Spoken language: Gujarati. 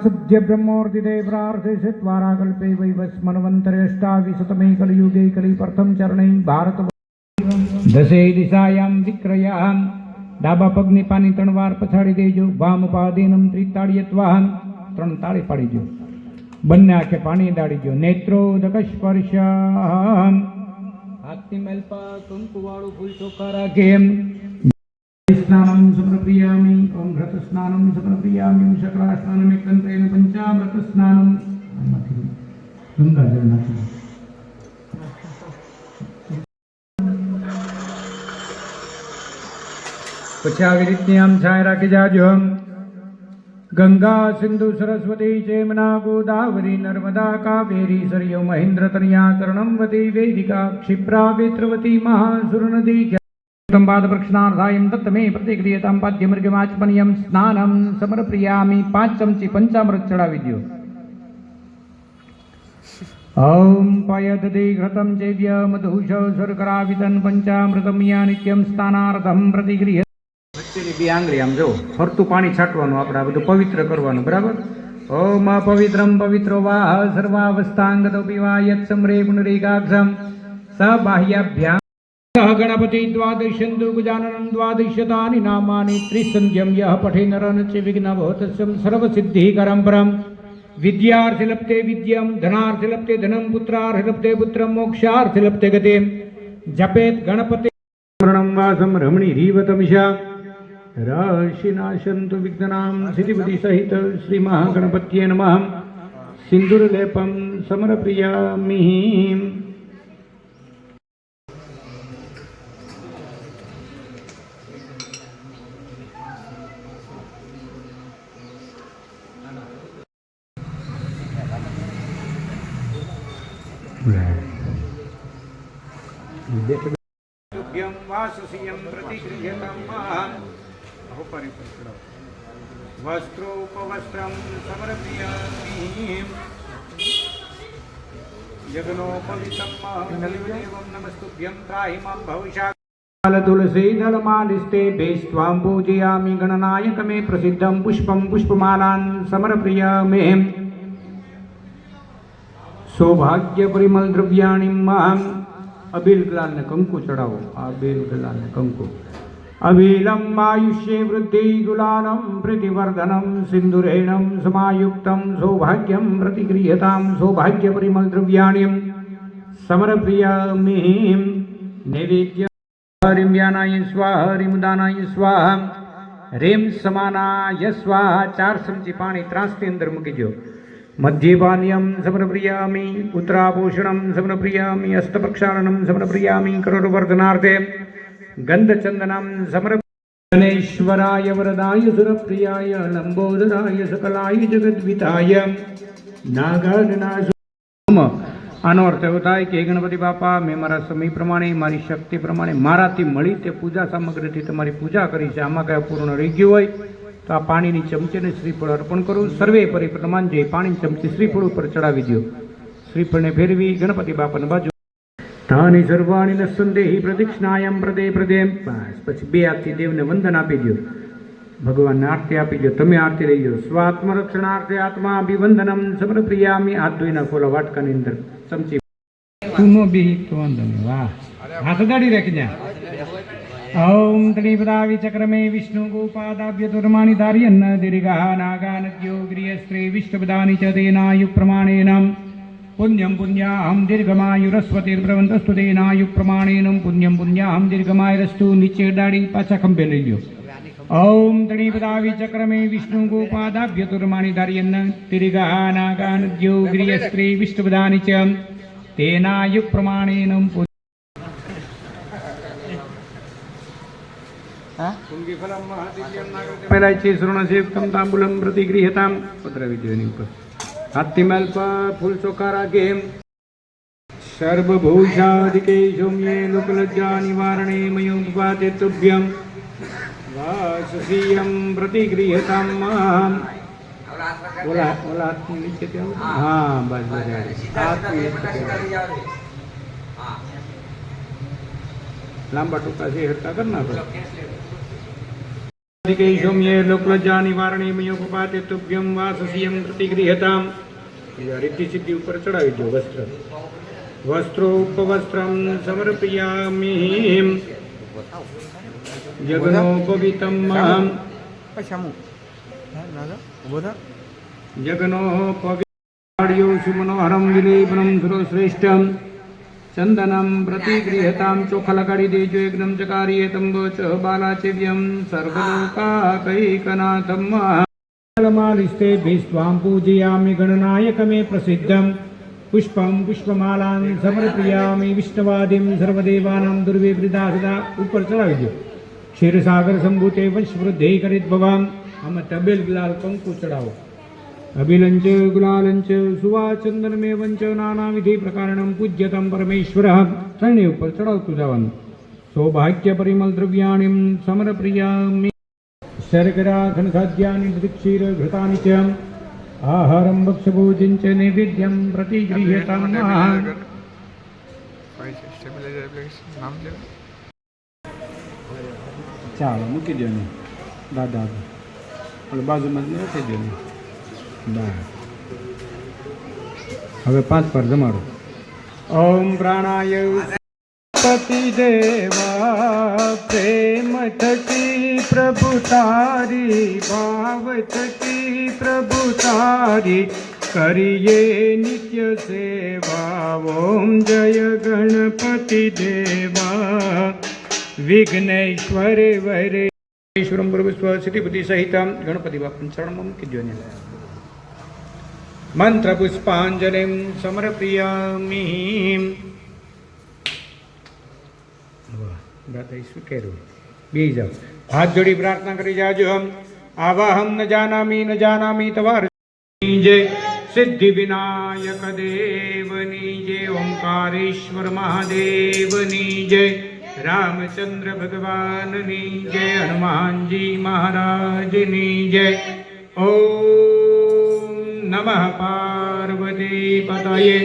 सद्य ब्रह्मोर्दिदे प्रार्थयित्वारा कल्पे वैवस्मन्वन्तरेष्टाविशतमे कलियुगे कलिप्रथम चरणे भारत दशे दिशायां विक्रयां डाबा पगनी पानी 3 વાર પછાડી દેજો વામ પાદીનમ ત્રિતાળિયત્વાહન 3 તાળી પાડીજો બંને આંખે પાણી દાડીજો નેત્રોદક સ્પર્શામ હાથની મેલ પર કંકુવાળું ફૂલ ચોખ્ખા રાખે स्नानं समर्पयामि ओम घृत स्नानं समर्पयामि ओम शकला स्नानं एकंत्रेण पंचामृत स्नानं गंगा जल नाखी પછી આવી રીતની આમ છાંય રાખી જાજો ગંગા સિંધુ સરસ્વતી ચેમના ગોદાવરી નર્મદા કાવેરી સરયુ મહેન્દ્ર તનયા ચરણમવતી વેદિકા ક્ષિપ્રા વેત્રવતી મહાસુરનદી पाद प्रक्षणार्थायं तत्मे प्रतिक्रियतां पाद्यमृगमाचमनीयं स्नानं समर्पयामि 5 चमची पंचामृत चढ़ावी दो ओम पयदति घृतं चैव्य मधुष शर्करावितं पंचामृतं या नित्यं स्नानार्थं प्रतिक्रिय વચ્ચેની બે આંગળી આમ જો ફરતું પાણી છાંટવાનું આપણે આ બધું પવિત્ર કરવાનું બરાબર ઓમ પવિત્રમ પવિત્રો વાહ સર્વાવસ્થાંગતો પીવા યત સમરે પુનરેકાક્ષમ સબાહ્યાભ્યામ गणपति द्वादशन्दु गजाननं द्वादशतानि नामानि त्रिसंध्यं यः पठे नरं च विघ्नभवतस्यं सर्वसिद्धिकरं परं विद्यार्थे लप्ते विद्यं धनार्थे लप्ते धनं पुत्रार्थे लप्ते पुत्रं मोक्षार्थे लप्ते गतिं जपेत् गणपते स्मरणं वासं रमणीरीवतमिषा राशिनाशन्तु विघ्नानां सिद्धिबुद्धि सहित श्री महागणपत्ये नमः सिन्दूरलेपं समर्पयामि वस्त्रोपवस्त्रं समर्पयामि यज्ञोपवितं देवं नमस्तुभ्यं त्राहि मां भविष्या तुलसीदलमालिस्ते भेस्त्वां पूजयामि गणनायकमे प्रसिद्धं पुष्पं पुष्पमालान् समर्पयामि सौभाग्य परिमल द्रव्याणि मां अबील गुलाल ने कंकु चढ़ाओ अबील गुलाल ने कंकु अबीलम आयुष्ये वृद्धि गुलालम प्रतिवर्धनम सिंदूरेणम समायुक्तम सौभाग्यम प्रतिगृह्यतां सौभाग्य परिमल द्रव्याणि समर्पयामि नैवेद्य हरिं व्यानाय स्वाहा हरिं दानाय स्वाहा रेम समानाय स्वाहा 4 चमची पानी ત્રાસની અંદર મૂકી દો मध्यपानीयं समर्पयामि उत्तराभूषणं समर्पयामि हस्तप्रक्षालनं समर्पयामि करोडवर्धनार्थे गन्धचन्दनं समर्पयामि वरदाय सुरप्रियाय लंबोदराय सकलाय जगद्विताय नागाननासुम આનો અર્થ એવો થાય કે ગણપતિ બાપા મેં મારા સમય પ્રમાણે મારી શક્તિ પ્રમાણે મારાથી મળી તે પૂજા સામગ્રીથી તમારી પૂજા કરી છે આમાં કયા પૂર્ણ રહી ગયું હોય તો આ પાણીની ચમચીને શ્રીફળ અર્પણ કરું સર્વે પરિપ્રમાણ જઈ પાણી ચમચી શ્રીફળ ઉપર ચડાવી દો શ્રીફળને ફેરવી ગણપતિ બાપાને બાજુ તાની સર્વાણી નસંદેહી પ્રદક્ષિણાયમ પ્રદે પ્રદે પછી બે હાથથી દેવને વંદન આપી દો ભગવાનને આરતી આપી દો તમે આરતી રહી દો સ્વાત્મરક્ષણાર્થે આત્મા અભિવંદનમ સમર્પયામિ હાથ ધોઈના ખોલા વાટકાની અંદર ચમચી તું બી તો વાંધો નહીં વાહ હાથ ગાડી રાખી જા ओम त्रिपदावि चक्रमे विष्णु गोपादाभ्य दुर्माणि धार्यन्न दीर्घः नागानद्यो गृहस्त्रे विष्णुपदानि च तेनायु प्रमाणेन पुण्यं पुण्याहं दीर्घमायुरस्वतिर्भ्रवन्तस्तु तेनायु प्रमाणेन पुण्यं पुण्याहं दीर्घमायुरस्तु नीचे डाड़ी पाछा खंभे लई लो ओम त्रिपदावि चक्रमे विष्णु गोपादाभ्य दुर्माणि धार्यन्न दीर्घः नागानद्यो गृहस्त्रे विष्णुपदानि च तेनायु प्रमाणेन श्रुणसेवकं तांबूलं प्रतिगृह्यतां पत्र विद्योनि ऊपर हाथी मेल पर फूल चोखा राखे सर्वभूषादिके सौम्ये लोकलज्जा निवारणे मयोपपाते तुभ्यं वाससीयं प्रतिगृह्यतां बोला बोला हाथ नीचे क्या हाँ, बस बस हाथ नीचे લાંબા ટૂંકા છે હરતા કરી નાખો. સૌમ્ય લોકલજા નિવારણી મયોપપાતે તુભ્યમ વાસસ્યમ પ્રતિગૃહતામ. રિદ્ધિ સિદ્ધિ ઉપર ચડાવી દો વસ્ત્ર. વસ્ત્રોપવસ્ત્રમ સમર્પયામિ જગનોપવિતમ જગનોપવિ સુમનોહરમ વિલેપનમ સુરશ્રેષ્ઠમ ચંદનમ પ્રતિગૃહતામ. ચોખા લગાડી દેજો એકદમ ચકારીએ તંબ ચ બાલાચેવ્યમ સર્વલોકાકૈકનાથમ. માલિસ્તે ભીસ્વામ પૂજયામિ ગણનાયકમે પ્રસિદ્ધમ. પુષ્પમ પુષ્પમાલાં સમર્પયામિ વિષ્ણવાદિમ સર્વદેવાનાં દુર્વે વૃદ્ધા સદા. ઉપર ચડાવી દો. ક્ષીરસાગર સંભૂતે વંશવૃદ્ધિ કરીત ભવામ. આમાં તબેલ ગુલાલ કંકુ ચડાવો. અભિલંચ ગુલાલંચ સુવાચંદનમેવંચ નાના વિધિ પ્રકારણમ પૂજ્યતમ પરમેશ્વર. ત્રણેય ઉપર ચડાવતું જવાનું. સૌભાગ્ય પરિમલ દ્રવ્યાણીમ સમર્પયામિ. શર્કરા ખનખાદ્યાની ક્ષીર ઘૃતાની ચ આહારમ ભક્ષભોજન ચ નૈવેદ્યમ પ્રતિગૃહ્યતામ. ચાલો મૂકી દો ને દાદા બાજુમાં રાખી દો ને. હવે 5 પર જમાડો. ઓમ પ્રાણાય પતિ દેવા પ્રેમ થકી પ્રભુ તારી ભાવ થકી પ્રભુ તારી કરીએ નિત્ય સેવા. ઓમ જય ગણપતિ દેવા વિઘ્નેશ્વર વરે ઈશ્વરમ પ્રભુસ્વ સિદ્ધિપતિ સહિતમ. ગણપતિ બાપુ ચરણમાં મૂકી દો ને. મંત્ર પુષ્પાંજલિ સમર્પયામિ. દાદા શું કહેવું બે જાઓ હાથ જોડી પ્રાર્થના કરી જાજો. આવાહમ ન જાનામી તવાર જય સિદ્ધિ વિનાયક દેવની જય. ઓમકારેશ્વર મહાદેવની જય. રામચંદ્ર ભગવાનની જય. હનુમાનજી મહારાજની જય. ઓમ નમઃ પાર્વતી પતયે.